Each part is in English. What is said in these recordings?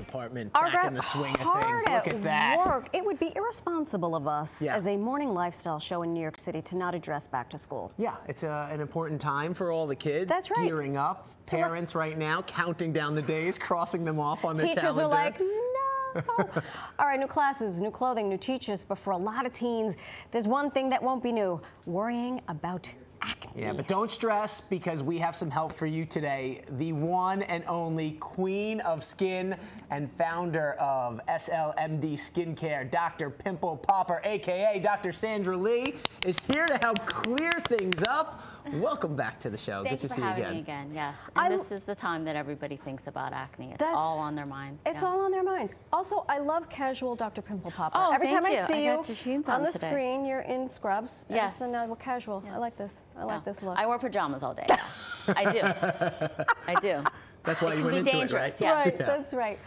department back in the swing of things. Look at that. Work. It would be irresponsible of us as a morning lifestyle show in New York City to not address back to school. Yeah, it's an important time for all the kids. That's right. Gearing up. Parents right now counting down the days, crossing them off on their calendar. Teachers are like, no. All right, new classes, new clothing, new teachers, but for a lot of teens, there's one thing that won't be new: worrying about acne. Yeah, but don't stress, because we have some help for you today. The one and only queen of skin and founder of SLMD Skincare, Dr. Pimple Popper, aka Dr. Sandra Lee, is here to help clear things up. Welcome back to the show. Thank Good you to for see you having again. me again. Yes, and this is the time that everybody thinks about acne. It's all on their mind. It's all on their minds. Also, I love casual Dr. Pimple Popper. Oh, Every time I see you got your jeans on the today. screen, you're in scrubs. Yes. And we're casual. Yes. I like this. I like this look. I wear pajamas all day. I do. I do. That's why it you can went be into dangerous. it, right? Right, that's right.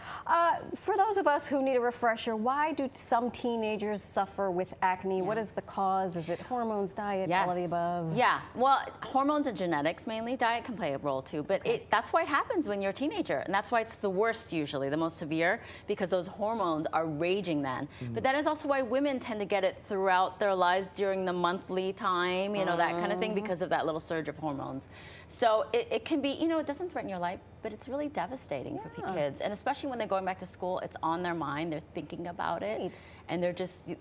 For those of us who need a refresher, why do some teenagers suffer with acne? What is the cause? Is it hormones, diet, all of the above? Yeah, well, hormones and genetics mainly. Diet can play a role too, but that's why it happens when you're a teenager, and that's why it's the worst usually, the most severe, because those hormones are raging then. But that is also why women tend to get it throughout their lives during the monthly time, you know, that kind of thing, because of that little surge of hormones. So it can be, you know, it doesn't threaten your life, but it's really devastating for kids, and especially when they're going back to school, it's on their mind, they're thinking about it, and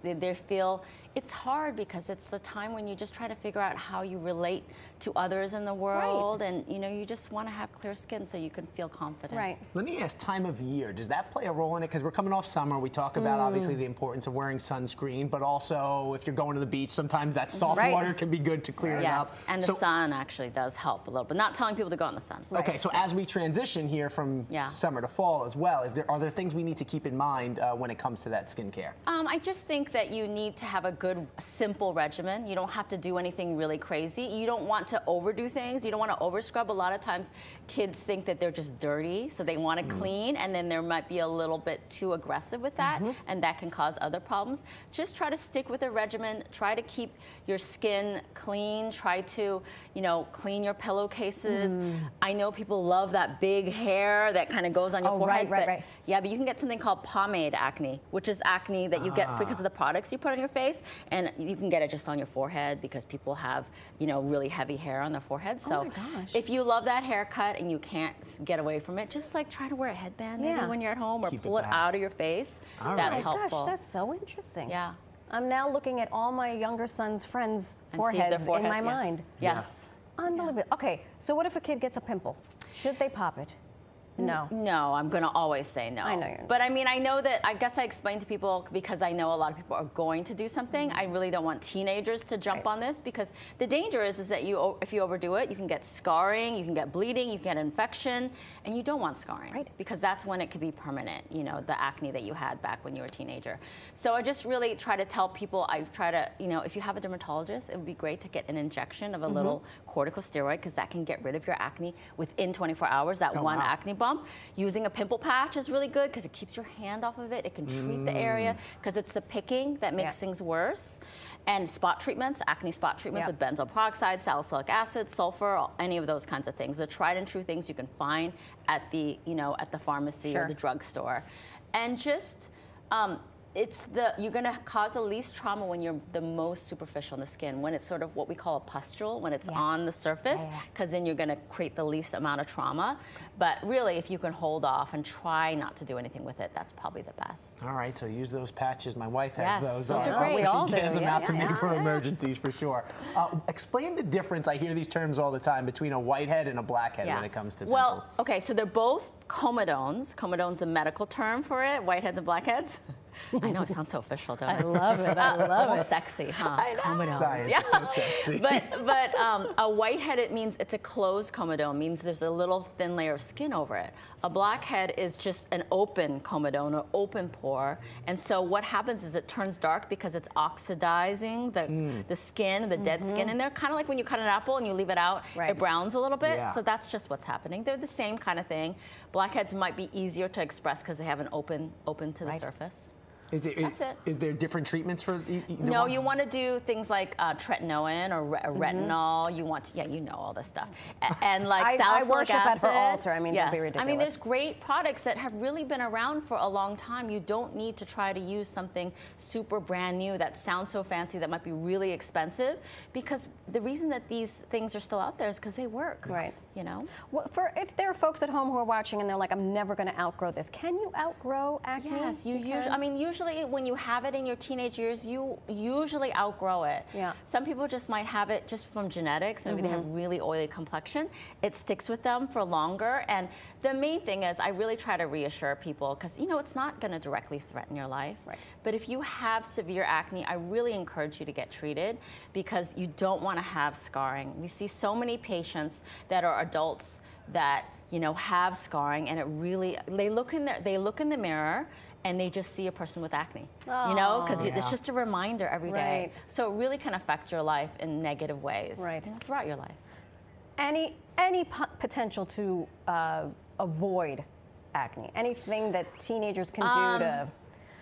they feel it's hard, because it's the time when you just try to figure out how you relate to others in the world, and you know, you just want to have clear skin so you can feel confident. Right. Let me ask, time of year, does that play a role in it? Because we're coming off summer, we talk about obviously the importance of wearing sunscreen, but also if you're going to the beach, sometimes that salt water can be good to clear it up. Yes, and the sun actually does help a little, but not telling people to go in the sun. Okay, so as we transition here from summer to fall as well, are there things we need to keep in mind when it comes to that skincare? I just think that you need to have a good, simple regimen. You don't have to do anything really crazy. You don't want to overdo things. You don't want to overscrub. A lot of times kids think that they're just dirty, so they want to clean, and then there might be a little bit too aggressive with that, and that can cause other problems. Just try to stick with a regimen. Try to keep your skin clean. Try to, you know, clean your pillowcases. I know people love that big hair that kind of goes on your forehead. Right. Yeah, but you can get something called pomade acne, which is acne that you get because of the products you put on your face, and you can get it just on your forehead because people have, you know, really heavy hair on their forehead. So if you love that haircut and you can't get away from it, just like try to wear a headband maybe when you're at home, or pull it out of your face. That's helpful. Gosh, that's so interesting. Yeah. I'm now looking at all my younger son's friends' foreheads in my mind. Yes. Unbelievable. Okay, so what if a kid gets a pimple? Should they pop it? No. No, I'm going to always say no. I know you're not. But I mean, I know that, I guess I explained to people, because I know a lot of people are going to do something. I really don't want teenagers to jump on this, because the danger is that if you overdo it, you can get scarring, you can get bleeding, you can get infection, and you don't want scarring, because that's when it could be permanent, you know, the acne that you had back when you were a teenager. So I just really try to tell people, I try to, you know, if you have a dermatologist, it would be great to get an injection of a little corticosteroid, because that can get rid of your acne within 24 hours, that acne bump. Using a pimple patch is really good, because it keeps your hand off of it. It can treat the area, because it's the picking that makes things worse. And spot treatments, acne spot treatments with benzoyl peroxide, salicylic acid, sulfur, any of those kinds of things. The tried and true things you can find at the, you know, at the pharmacy or the drugstore. And just, you're going to cause the least trauma when you're the most superficial in the skin, when it's sort of what we call a pustule, when it's on the surface, because then you're going to create the least amount of trauma. But really, if you can hold off and try not to do anything with it, that's probably the best. All right, so use those patches. My wife has those. Those are great. She hands them out to me for emergencies, for sure. Explain the difference. I hear these terms all the time between a whitehead and a blackhead when it comes to pimples. Well, okay, so they're both comedones. Comedone's a medical term for it, whiteheads and blackheads. I know, it sounds so official, don't it? I love it. I love it. Sexy, huh? I know. Science is so sexy. But a whitehead, it means it's a closed comedone, means there's a little thin layer of skin over it. A blackhead is just an open comedone, or open pore. And so what happens is it turns dark because it's oxidizing the skin, the dead skin in there. Kind of like when you cut an apple and you leave it out, it browns a little bit. So that's just what's happening. They're the same kind of thing. Blackheads might be easier to express because they have an open to the surface. That's it. Is there different treatments for either No, one? you want to do things like tretinoin or retinol. You want to, you know all this stuff. And like I salicylic worship acid. at her altar. I mean, yes. don't be ridiculous. I mean, there's great products that have really been around for a long time. You don't need to try to use something super brand new that sounds so fancy that might be really expensive, because the reason that these things are still out there is because they work. Right. You know? Well, if there are folks at home who are watching and they're like, I'm never going to outgrow this, can you outgrow acne? Yes, usually when you have it in your teenage years, you usually outgrow it. Yeah. Some people just might have it just from genetics. Maybe they have really oily complexion. It sticks with them for longer. And the main thing is, I really try to reassure people, because it's not going to directly threaten your life. Right. But if you have severe acne, I really encourage you to get treated, because you don't want to have scarring. We see so many patients that are adults that have scarring, and it really, they look in the mirror and they just see a person with acne, because it's just a reminder every day. Right. So it really can affect your life in negative ways, Right. throughout your life. Any potential to avoid acne? Anything that teenagers can do to?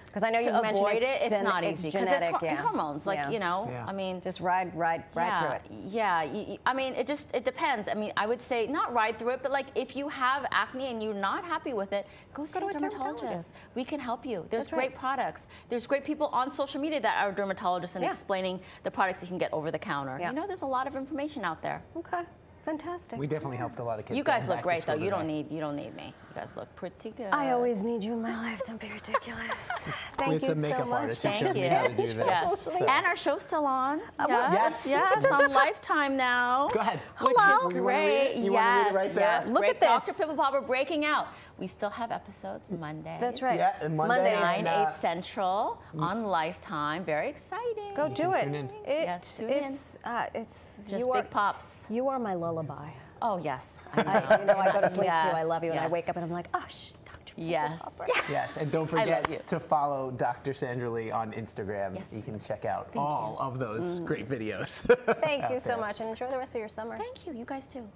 Because I know you mentioned avoid it's not easy, because genetic, it's hormones. Like Yeah. I mean, just ride through it. Yeah, I mean, it depends. I mean, I would say not ride through it, but like if you have acne and you're not happy with it, go see a dermatologist. We can help you. There's That's right. great products. There's great people on social media that are dermatologists and explaining the products that you can get over the counter. Yeah. There's a lot of information out there. Okay, fantastic. We definitely helped a lot of kids. You guys going look back to great though. school You don't today. need me. You guys look pretty good. I always need you in my life. Don't be ridiculous. Thank It's you a makeup so much. artist who Thank showed me you. how to do this. Yes. So- And our show's still on. Yes. Yes, on Lifetime now. Go ahead. Which Hello. is You wanna read it? great. You wanna read it right there? Yes. Look at Dr. this. Pimple Popper breaking out. We still have episodes Monday. That's right. Yeah, and Monday, 9, and, 8 Central on Lifetime. Very exciting. Go do it. tune in. Yes, tune in. It's Just you big pops. You are my lullaby. Oh, yes. I go to sleep too. I love you, and I Yes. wake up and I'm like, oh, Dr. Pimple Yes. Popper. Yes, and don't I love forget you. to follow Dr. Sandra Lee on Instagram. Yes. You can check out all of those great videos. Thank you so much, and enjoy the rest of your summer. Thank you. You guys too.